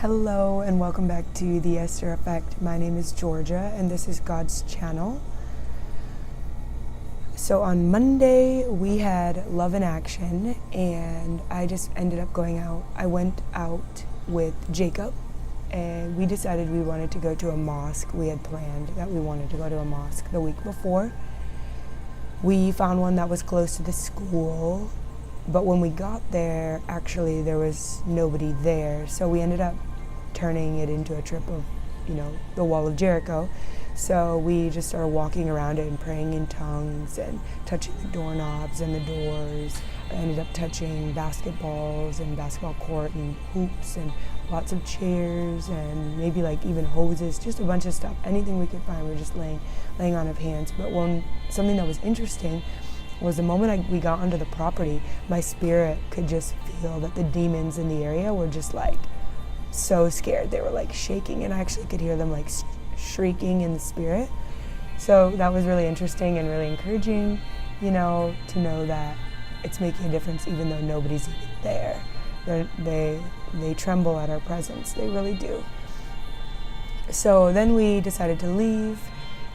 Hello and welcome back to the Esther Effect. My name is Georgia and this is God's channel. So on Monday we had Love in Action and I just ended up going out. I went out with Jacob and we decided we wanted to go to a mosque. We had planned that we wanted to go to a mosque the week before. We found one that was close to the school, but when we got there, actually there was nobody there. So we ended up turning it into a trip of, the wall of Jericho. So we just started walking around it and praying in tongues and touching the doorknobs and the doors. I ended up touching basketballs and basketball court and hoops and lots of chairs and maybe even hoses, just a bunch of stuff. Anything we could find, we were just laying on of hands. But something that was interesting was the moment we got onto the property, my spirit could just feel that the demons in the area were just so scared. They were shaking, and I actually could hear them shrieking in the spirit. So that was really interesting and really encouraging, to know that it's making a difference even though nobody's even there. They tremble at our presence. They really do. So then we decided to leave.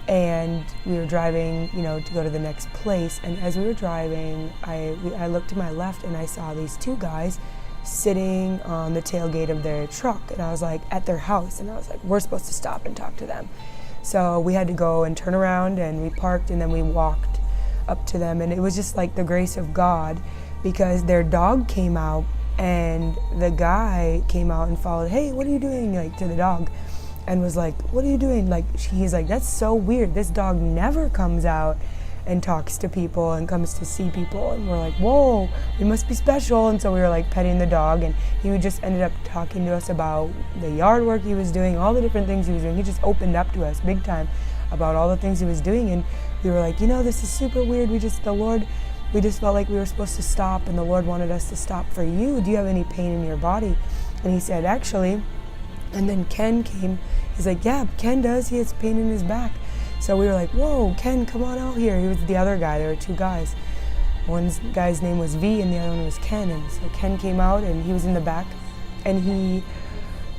And we were driving, to go to the next place. And as we were driving, I looked to my left and I saw these two guys sitting on the tailgate of their truck. And I was at their house. And I was we're supposed to stop and talk to them. So we had to go and turn around and we parked and then we walked up to them. And it was just the grace of God, because their dog came out and the guy came out and followed, "Hey, what are you doing?" to the dog. And was "What are you doing?" He's "That's so weird. This dog never comes out and talks to people and comes to see people." And we're "Whoa, we must be special." And so we were petting the dog, and he just ended up talking to us about the yard work he was doing, all the different things he was doing. He just opened up to us big time about all the things he was doing. And we were this is super weird. We just felt like we were supposed to stop, and the Lord wanted us to stop for you. Do you have any pain in your body? And he said, "Actually." And then Ken came. He's "Yeah, Ken does. He has pain in his back." So we were "Whoa, Ken, come on out here." He was the other guy. There were two guys. One guy's name was V and the other one was Ken. And so Ken came out and he was in the back. And he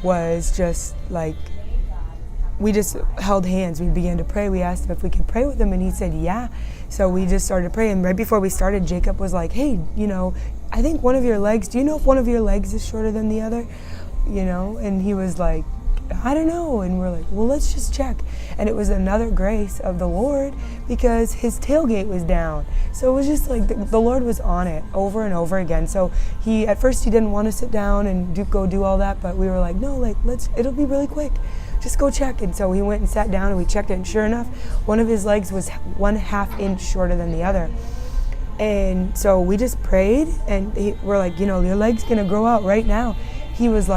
was just we just held hands. We began to pray. We asked him if we could pray with him, and he said, "Yeah." So we just started praying. And right before we started, Jacob was "Hey, I think one of your legs, do you know if one of your legs is shorter than the other? And he was "I don't know." And we're "Well, let's just check." And it was another grace of the Lord, because his tailgate was down. So it was just the Lord was on it over and over again. So at first he didn't want to sit down and go do all that, but we were "No, it'll be really quick. Just go check." And so he went and sat down and we checked it, and sure enough, one of his legs was 1/2 inch shorter than the other. And so we just prayed, and we're "Your leg's gonna grow out right now." He was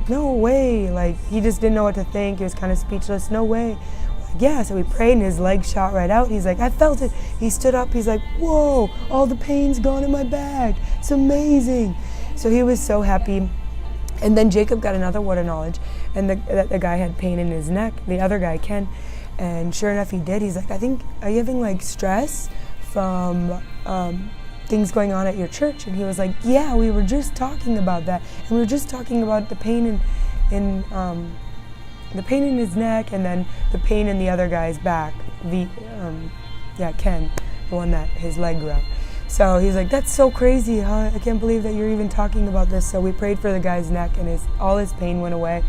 "No way." He just didn't know what to think. He was kind of speechless. "No way." "Yeah." So we prayed and his leg shot right out. He's "I felt it." He stood up. He's "Whoa, all the pain's gone in my back. It's amazing." So he was so happy. And then Jacob got another word of knowledge, and the guy had pain in his neck, the other guy, Ken. And sure enough, he did. He's "I think, are you having stress from things going on at your church?" And he was "Yeah, we were just talking about that, and we were just talking about the pain in the pain in his neck, and then the pain in the other guy's back. Ken, the one that his leg grew out. So he's "That's so crazy, huh? I can't believe that you're even talking about this." So we prayed for the guy's neck, and all his pain went away.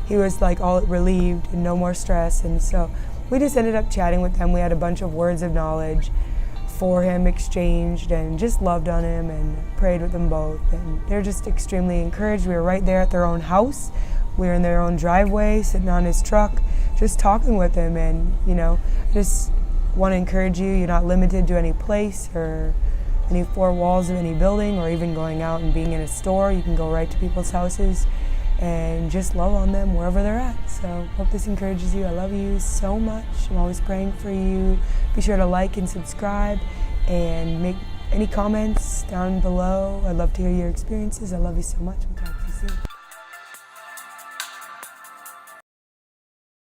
He was all relieved and no more stress. And so we just ended up chatting with them. We had a bunch of words of knowledge for him exchanged, and just loved on him and prayed with them both. And they're just extremely encouraged. We were right there at their own house. We were in their own driveway, sitting on his truck, just talking with him. And, just want to encourage you, you're not limited to any place or any four walls of any building, or even going out and being in a store. You can go right to people's houses and just love on them wherever they're at. So hope this encourages you. I love you so much. I'm always praying for you. Be sure to like and subscribe and make any comments down below. I'd love to hear your experiences. I love you so much. We'll talk to you soon.